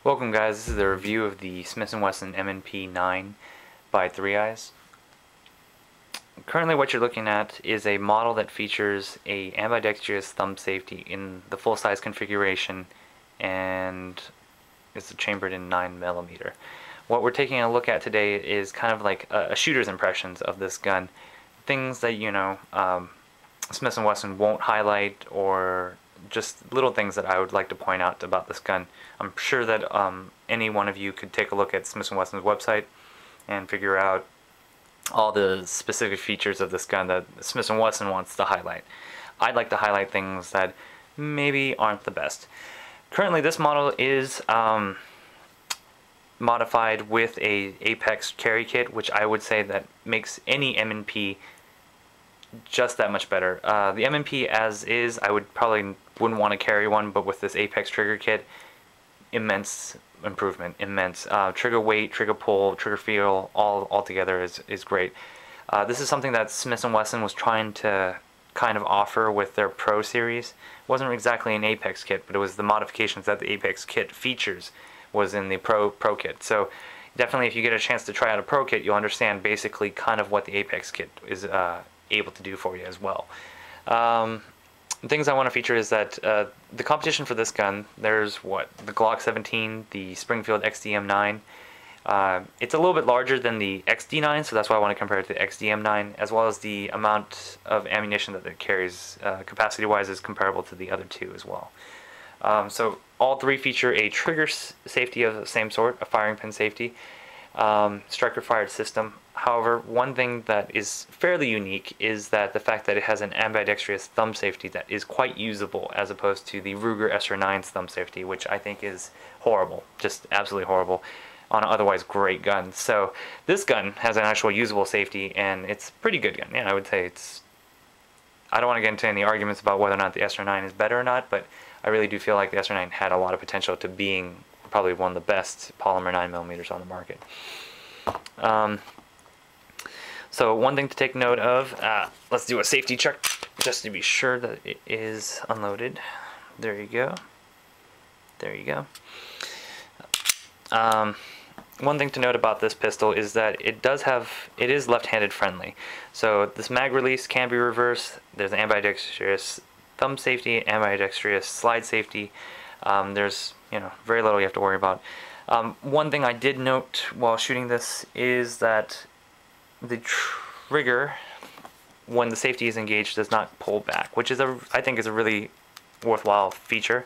Welcome guys, this is the review of the Smith & Wesson M&P9 by 3 Eyes. Currently what you're looking at is a model that features a ambidextrous thumb safety in the full-size configuration and it's chambered in 9mm. What we're taking a look at today is kind of like a shooter's impressions of this gun. Things that, Smith & Wesson won't highlight, or just little things that I would like to point out about this gun. I'm sure that any one of you could take a look at Smith & Wesson's website and figure out all the specific features of this gun that Smith & Wesson wants to highlight. I'd like to highlight things that maybe aren't the best. Currently this model is modified with a Apex carry kit, which I would say that makes any M&P just that much better. The M&P as is, I wouldn't want to carry one, but with this Apex trigger kit, immense improvement, immense. Trigger weight, trigger pull, trigger feel, all together is great. This is something that Smith & Wesson was trying to kind of offer with their Pro series. It wasn't exactly an Apex kit, but it was the modifications that the Apex kit features was in the Pro kit. So definitely if you get a chance to try out a Pro kit, you'll understand basically kind of what the Apex kit is able to do for you as well. Things I want to feature is that the competition for this gun, there's the Glock 17, the Springfield XDm9. It's a little bit larger than the XD9, so that's why I want to compare it to the XDm9, as well as the amount of ammunition that it carries capacity-wise is comparable to the other two as well. So all three feature a trigger safety of the same sort, a firing pin safety, striker-fired system. However, one thing that is fairly unique is that the fact that it has an ambidextrous thumb safety that is quite usable, as opposed to the Ruger SR9's thumb safety, which I think is horrible, just absolutely horrible, on an otherwise great gun. So this gun has an actual usable safety, and it's a pretty good gun. Yeah, I would say it's... I don't want to get into any arguments about whether or not the SR9 is better or not, but I really do feel like the SR9 had a lot of potential to being probably one of the best polymer 9mm on the market. So one thing to take note of, let's do a safety check just to be sure that it is unloaded. There you go. There you go. One thing to note about this pistol is that it is left-handed friendly. So this mag release can be reversed. There's an ambidextrous thumb safety, ambidextrous slide safety. There's very little you have to worry about. One thing I did note while shooting this is that the trigger, when the safety is engaged, does not pull back, which is I think is a really worthwhile feature.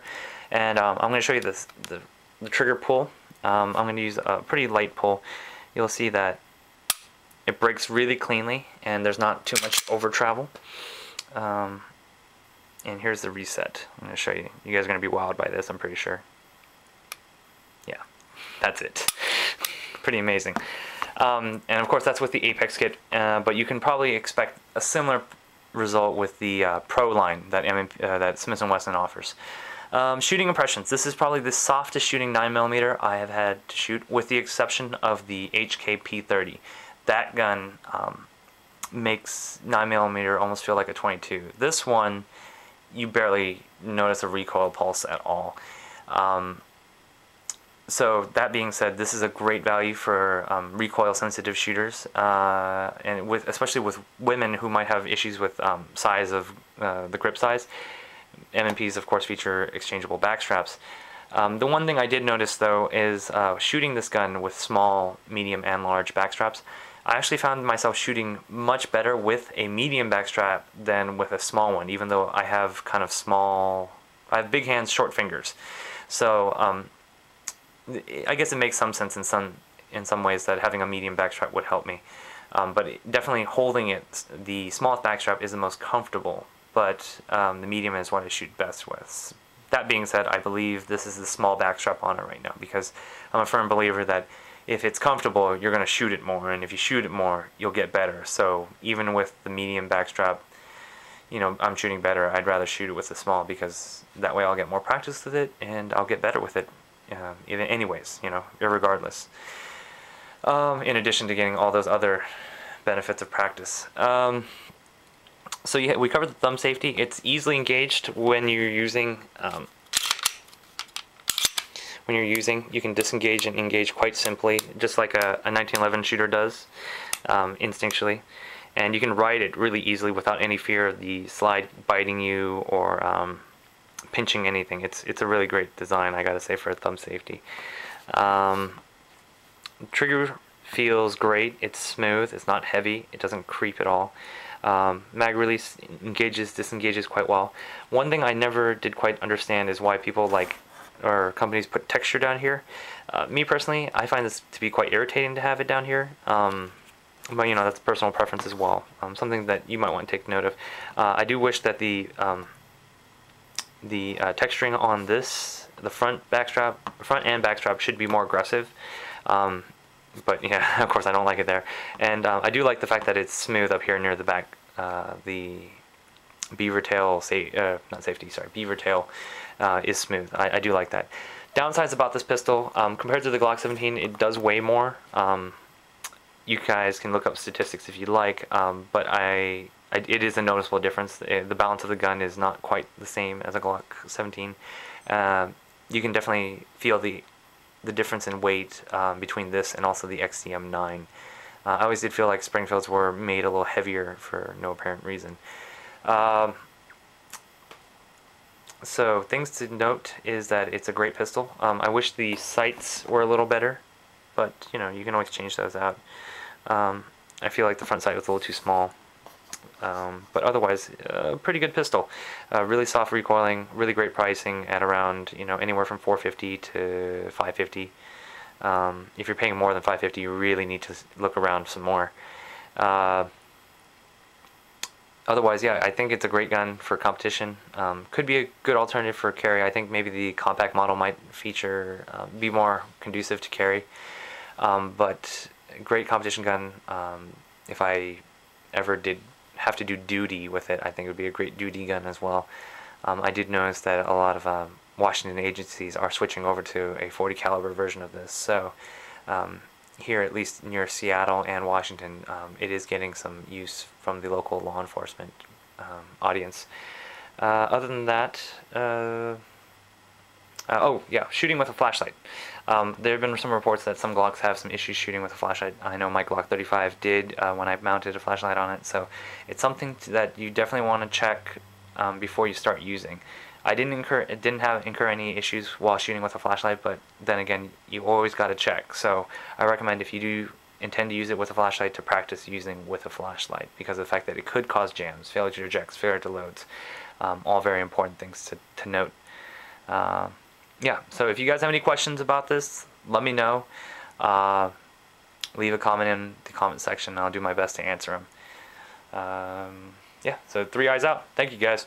And I'm going to show you the trigger pull. I'm going to use a pretty light pull. You'll see that it breaks really cleanly and there's not too much over travel. And here's the reset. I'm going to show you. You guys are going to be wowed by this, I'm pretty sure. Yeah, that's it. Pretty amazing. And of course that's with the Apex kit, but you can probably expect a similar result with the Pro line that Smith & Wesson offers. Shooting impressions. This is probably the softest shooting 9mm I have had to shoot, with the exception of the HK-P30. That gun makes 9mm almost feel like a 22. This one, you barely notice a recoil pulse at all. So that being said, this is a great value for recoil-sensitive shooters, and especially with women who might have issues with size of the grip size. M&Ps, of course, feature exchangeable backstraps. The one thing I did notice, though, is shooting this gun with small, medium, and large backstraps. I actually found myself shooting much better with a medium backstrap than with a small one, even though I have I have big hands, short fingers. So I guess it makes some sense in some ways that having a medium backstrap would help me, but definitely holding it, the smallest backstrap is the most comfortable, but the medium is what I shoot best with. That being said, I believe this is the small backstrap on it right now, because I'm a firm believer that if it's comfortable, you're going to shoot it more, and if you shoot it more, you'll get better. So even with the medium backstrap, I'm shooting better. I'd rather shoot it with the small, because that way I'll get more practice with it and I'll get better with it. Even anyways, irregardless. In addition to getting all those other benefits of practice. So yeah, we covered the thumb safety. It's easily engaged when you're using when you're using. You can disengage and engage quite simply, just like a 1911 shooter does, instinctually. And you can ride it really easily without any fear of the slide biting you or pinching anything. It's a really great design, I gotta say, for a thumb safety. Trigger feels great. It's smooth. It's not heavy. It doesn't creep at all. Mag release disengages quite well. One thing I never did quite understand is why people or companies put texture down here. Me personally, I find this to be quite irritating to have it down here. But you know, that's personal preference as well. Something that you might want to take note of. I do wish that the texturing on this, the front and backstrap should be more aggressive. But yeah, of course I don't like it there. And I do like the fact that it's smooth up here near the back. The beaver tail, beaver tail is smooth. I do like that. Downsides about this pistol, compared to the Glock 17, it does weigh more. You guys can look up statistics if you'd like, but it is a noticeable difference. The balance of the gun is not quite the same as a Glock 17. You can definitely feel the difference in weight between this and also the XDm9. I always did feel like Springfields were made a little heavier for no apparent reason. So things to note is that it's a great pistol. I wish the sights were a little better, but you know, you can always change those out. I feel like the front sight was a little too small. But otherwise, pretty good pistol. Really soft recoiling, really great pricing at around, you know, anywhere from $450 to $550. If you're paying more than $550, you really need to look around some more. Otherwise, yeah, I think it's a great gun for competition. Could be a good alternative for carry. I think maybe the compact model might feature, be more conducive to carry. But great competition gun. If I ever did have to do duty with it, I think it would be a great duty gun as well. I did notice that a lot of Washington agencies are switching over to a 40 caliber version of this. So here, at least near Seattle and Washington, it is getting some use from the local law enforcement audience. Other than that, oh yeah, shooting with a flashlight. There have been some reports that some Glocks have some issues shooting with a flashlight. I know my Glock 35 did when I mounted a flashlight on it, so it's something that you definitely want to check before you start using. I didn't incur any issues while shooting with a flashlight, but then again, you always got to check. So I recommend, if you do intend to use it with a flashlight, to practice using with a flashlight, because of the fact that it could cause jams, failure to eject, failure to loads. All very important things to note. Yeah, so if you guys have any questions about this, let me know. Leave a comment in the comment section. I'll do my best to answer them. Yeah, so 3 eyes out. Thank you guys.